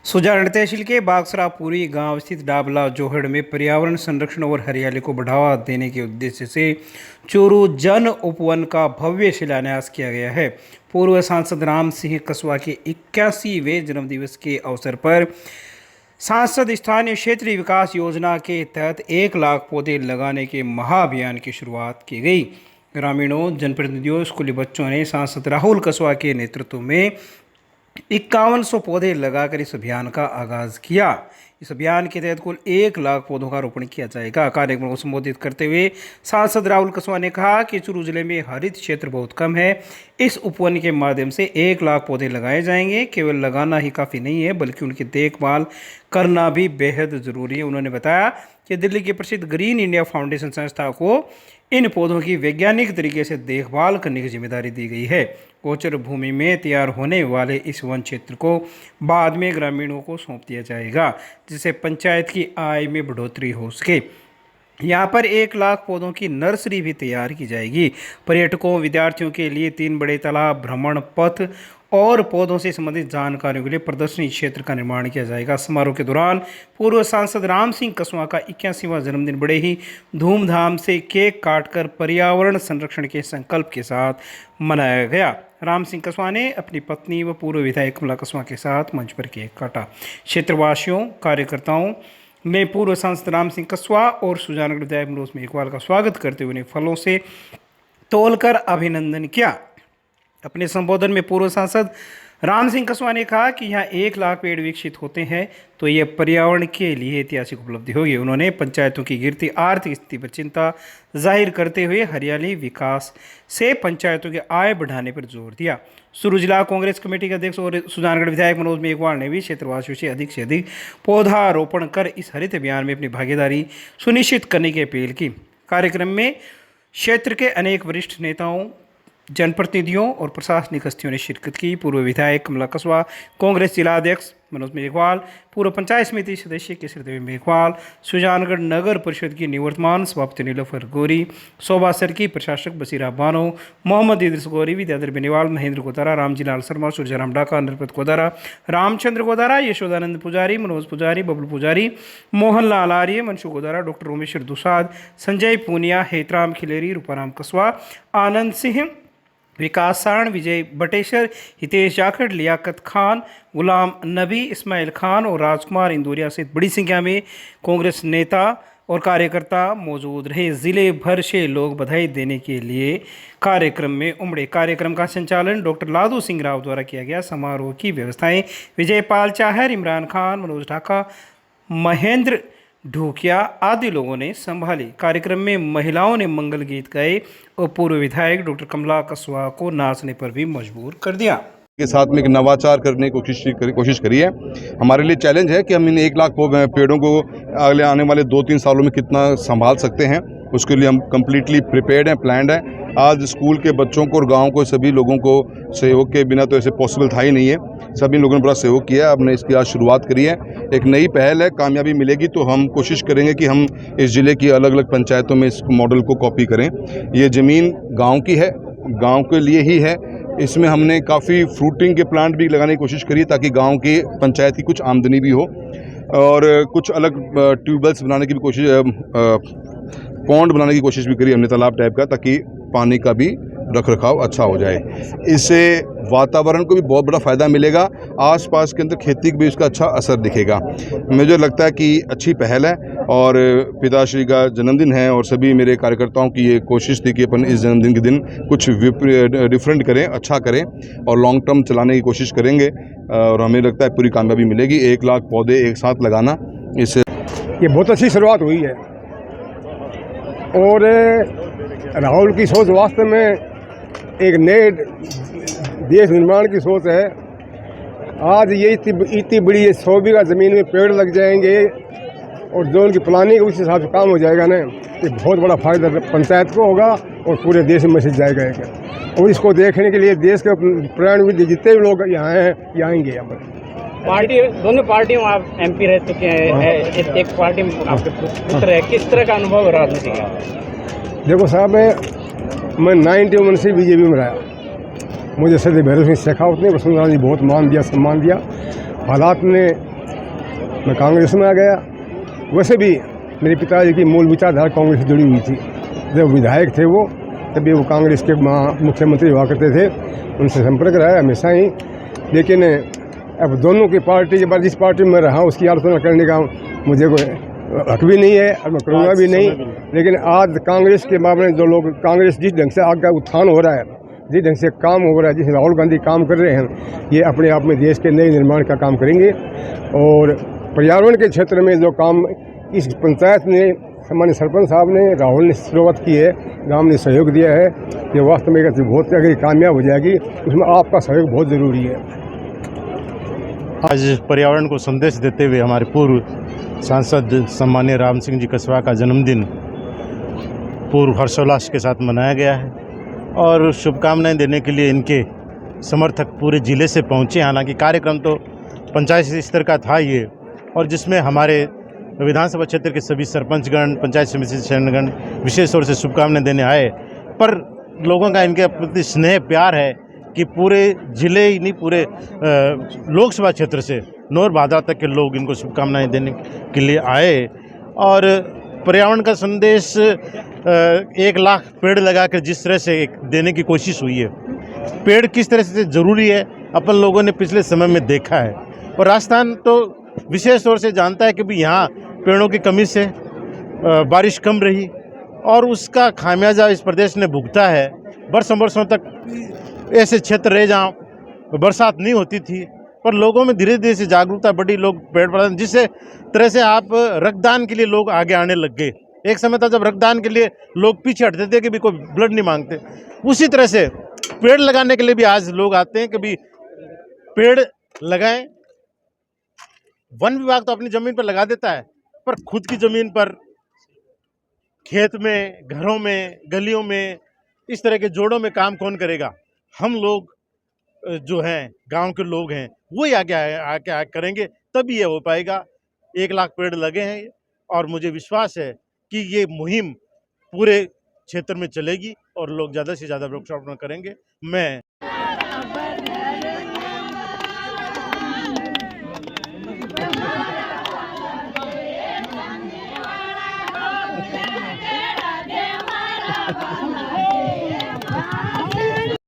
सुजानगढ़ तहसील के बागसरापुरी गांव स्थित डाबला जोहड़ में पर्यावरण संरक्षण और हरियाली को बढ़ावा देने के उद्देश्य से चूरू जन उपवन का भव्य शिलान्यास किया गया है। पूर्व सांसद राम सिंह कसवा के 81वें जन्मदिवस के अवसर पर सांसद स्थानीय क्षेत्रीय विकास योजना के तहत 1 लाख पौधे लगाने के महाअभियान की शुरुआत की गई। ग्रामीणों, जनप्रतिनिधियों, स्कूली बच्चों ने सांसद राहुल कसवा के नेतृत्व में 5100 पौधे लगाकर इस अभियान का आगाज किया। इस अभियान के तहत कुल 1 लाख पौधों का रोपण किया जाएगा। कार्यक्रम को संबोधित करते हुए सांसद राहुल कसवा ने कहा कि चूरू जिले में हरित क्षेत्र बहुत कम है। इस उपवन के माध्यम से 1 लाख पौधे लगाए जाएंगे। केवल लगाना ही काफ़ी नहीं है, बल्कि उनकी देखभाल करना भी बेहद ज़रूरी है। उन्होंने बताया कि दिल्ली की प्रसिद्ध ग्रीन इंडिया फाउंडेशन संस्था को इन पौधों की वैज्ञानिक तरीके से देखभाल करने की जिम्मेदारी दी गई है। गोचर भूमि में तैयार होने वाले इस वन क्षेत्र को बाद में ग्रामीणों को सौंप दिया जाएगा, जिससे पंचायत की आय में बढ़ोतरी हो सके। यहाँ पर 1 लाख पौधों की नर्सरी भी तैयार की जाएगी। पर्यटकों, विद्यार्थियों के लिए 3 बड़े तालाब, भ्रमण पथ और पौधों से संबंधित जानकारियों के लिए प्रदर्शनी क्षेत्र का निर्माण किया जाएगा। समारोह के दौरान पूर्व सांसद राम सिंह कसवा का 81वां जन्मदिन बड़े ही धूमधाम से केक काटकर पर्यावरण संरक्षण के संकल्प के साथ मनाया गया। राम सिंह कसवा ने अपनी पत्नी व पूर्व विधायक कमला कसवा के साथ मंच पर केक काटा। क्षेत्रवासियों, कार्यकर्ताओं ने पूर्व सांसद राम सिंह कसवा और सुजानगढ़ विधायक मनोज मेघवाल का स्वागत करते हुए उन्हें फलों से तोलकर अभिनंदन किया। अपने संबोधन में पूर्व सांसद राम सिंह कसवा ने कहा कि यहाँ 1 लाख पेड़ विकसित होते हैं तो यह पर्यावरण के लिए ऐतिहासिक उपलब्धि होगी। उन्होंने पंचायतों की गिरती आर्थिक स्थिति पर चिंता जाहिर करते हुए हरियाली विकास से पंचायतों की आय बढ़ाने पर जोर दिया। चूरू जिला कांग्रेस कमेटी के अध्यक्ष और सुजानगढ़ विधायक मनोज मेघवाल ने भी क्षेत्रवासियों से अधिक पौधारोपण कर इस हरित अभियान में अपनी भागीदारी सुनिश्चित करने की अपील की। कार्यक्रम में क्षेत्र के अनेक वरिष्ठ नेताओं, जनप्रतिनिधियों और प्रशासनिक हस्तियों ने शिरकत की। पूर्व विधायक कमला कसवा, कांग्रेस जिला अध्यक्ष मनोज मेघवाल, पूर्व पंचायत समिति सदस्य केसरदेव मेघवाल, सुजानगढ़ नगर परिषद की निवर्तमान सभापति नीलोफर गौरी, शोभा सरकी, प्रशासक बसीरा बानो, मोहम्मद इद्रिस गौरी, विद्याधर बेनीवाल, महेंद्र गोदारा, रामजीलाल शर्मा, सूर्यराम डाका, नरपत गोदारा, रामचंद्र गोदारा, यशोदानंद पुजारी, मनोज पुजारी, बबलू पुजारी, मोहनलाल आर्य, मनशु गोदारा, डॉक्टर रोमेश्वर दुसाद, संजय पूनिया, हेतराम खिलेरी, रूपाराम कसवा, आनंद सिंह, विकास सारण, विजय बटेश्वर, हितेश जाखड़, लियाकत खान, गुलाम नबी, इस्माइल खान और राजकुमार इंदौरिया सहित बड़ी संख्या में कांग्रेस नेता और कार्यकर्ता मौजूद रहे। जिले भर से लोग बधाई देने के लिए कार्यक्रम में उमड़े। कार्यक्रम का संचालन डॉक्टर लादू सिंह राव द्वारा किया गया। समारोह की व्यवस्थाएं विजयपाल चाहर, इमरान खान, मनोज ढाका, महेंद्र ढूकिया आदि लोगों ने संभाली। कार्यक्रम में महिलाओं ने मंगल गीत गाए और पूर्व विधायक डॉक्टर कमला कसवा को नाचने पर भी मजबूर कर दिया। के साथ में एक नवाचार करने की कोशिश करी है। हमारे लिए चैलेंज है कि हम इन 1 लाख पेड़ों को अगले आने वाले 2-3 सालों में कितना संभाल सकते हैं। उसके लिए हम कम्प्लीटली प्रिपेयर्ड हैं, प्लान्ड है। आज स्कूल के बच्चों को और गांव को सभी लोगों को सहयोग के बिना तो ऐसे पॉसिबल था ही नहीं है। सभी लोगों ने बड़ा सहयोग किया। हमने इसकी आज शुरुआत करी है। एक नई पहल है। कामयाबी मिलेगी तो हम कोशिश करेंगे कि हम इस ज़िले की अलग अलग पंचायतों में इस मॉडल को कॉपी करें। ये ज़मीन गाँव की है, गाँव के लिए ही है। इसमें हमने काफ़ी फ्रूटिंग के प्लांट भी लगाने की कोशिश करी ताकि गांव की पंचायत की कुछ आमदनी भी हो, और कुछ अलग ट्यूबवेल्स बनाने की भी कोशिश, पॉन्ड बनाने की कोशिश भी करी हमने, तालाब टाइप का, ताकि पानी का भी रख रखाव अच्छा हो जाए। इससे वातावरण को भी बहुत बड़ा फ़ायदा मिलेगा। आसपास के अंदर खेती भी इसका अच्छा असर दिखेगा। मुझे लगता है कि अच्छी पहल है और पिताश्री का जन्मदिन है और सभी मेरे कार्यकर्ताओं की ये कोशिश थी कि अपन इस जन्मदिन के दिन कुछ डिफरेंट करें, अच्छा करें और लॉन्ग टर्म चलाने की कोशिश करेंगे और हमें लगता है पूरी कामयाबी मिलेगी। 1 लाख पौधे एक साथ लगाना, इससे ये बहुत अच्छी शुरुआत हुई है और राहुल की सोच वास्तव में एक नए देश निर्माण की सोच है। आज ये इतनी बड़ी 100 बीघा ज़मीन में पेड़ लग जाएंगे और जो उनकी प्लानिंग उस हिसाब से काम हो जाएगा ना, ये बहुत बड़ा फायदा पंचायत को होगा और पूरे देश में मैसेज जाएगा। और इसको देखने के लिए देश के प्राण जितने भी लोग यहाँ हैं, ये आएंगे यहाँ पर। पार्टी, दोनों पार्टियों में आप MP रह चुके हैं, एक पार्टी में आपके पुत्र है, किस तरह का अनुभव राजनीति का? देखो साहब, मैं 91 से बीजेपी में रहा। मुझे सदी भैरव सिंह शेखावत ने, वसुंधरा जी बहुत मान दिया, सम्मान दिया। हालात ने मैं कांग्रेस में आ गया। वैसे भी मेरे पिताजी की मूल विचारधारा कांग्रेस से जुड़ी हुई थी। जब विधायक थे वो, तभी वो कांग्रेस के मुख्यमंत्री हुआ करते थे, उनसे संपर्क रहा है हमेशा ही। लेकिन अब दोनों की पार्टी के बाद जिस पार्टी में रहा जिस आलोचना करने का मुझे कोई हक भी नहीं है और मैं करूँगा भी नहीं। लेकिन आज कांग्रेस के मामले में जो लोग, कांग्रेस जिस ढंग से आगे उत्थान हो रहा है, जिस ढंग से काम हो रहा है, जिस राहुल गांधी काम कर रहे हैं, ये अपने आप में देश के नए निर्माण का काम करेंगे। और पर्यावरण के क्षेत्र में जो काम इस पंचायत ने, हमारे सरपंच साहब ने, राहुल ने शुरुआत की है, गांव ने सहयोग दिया है, ये वास्तव में बहुत अगर कामयाब हो जाएगी, उसमें आपका सहयोग बहुत ज़रूरी है। आज पर्यावरण को संदेश देते हुए हमारे पूर्व सांसद सम्मानीय राम सिंह जी कसवा का जन्मदिन पूर्व हर्षोल्लास के साथ मनाया गया है और शुभकामनाएं देने के लिए इनके समर्थक पूरे ज़िले से पहुंचे। हालांकि कार्यक्रम तो पंचायत स्तर का था ये, और जिसमें हमारे विधानसभा क्षेत्र के सभी सरपंचगण, पंचायत समिति सदस्यगण विशेष तौर से शुभकामनाएं देने आए। पर लोगों का इनके प्रति स्नेह प्यार है कि पूरे ज़िले ही नहीं, पूरे लोकसभा क्षेत्र से नौर बाधा तक के लोग इनको शुभकामनाएं देने के लिए आए। और पर्यावरण का संदेश 1 लाख पेड़ लगाकर जिस तरह से देने की कोशिश हुई है, पेड़ किस तरह से ज़रूरी है अपन लोगों ने पिछले समय में देखा है। और राजस्थान तो विशेष तौर से जानता है कि भी यहाँ पेड़ों की कमी से बारिश कम रही और उसका खामियाजा इस प्रदेश ने भुगता है। बरसों तक ऐसे क्षेत्र रहे जहाँ बरसात नहीं होती थी, पर लोगों में धीरे धीरे से जागरूकता बढ़ी, लोग पेड़ पौधे, जिससे तरह से आप रक्तदान के लिए लोग आगे आने लग गए। एक समय था जब रक्तदान के लिए लोग पीछे हटते थे कि भी कोई ब्लड नहीं मांगते, उसी तरह से पेड़ लगाने के लिए भी आज लोग आते हैं कि भी पेड़ लगाएं। वन विभाग तो अपनी ज़मीन पर लगा देता है, पर खुद की ज़मीन पर, खेत में, घरों में, गलियों में, इस तरह के जोड़ों में काम कौन करेगा? हम लोग जो हैं, गांव के लोग हैं, वही आगे करेंगे, तभी ये हो पाएगा। 1 लाख पेड़ लगे हैं और मुझे विश्वास है कि ये मुहिम पूरे क्षेत्र में चलेगी और लोग ज़्यादा से ज़्यादा वृक्षारोपण करेंगे। मैं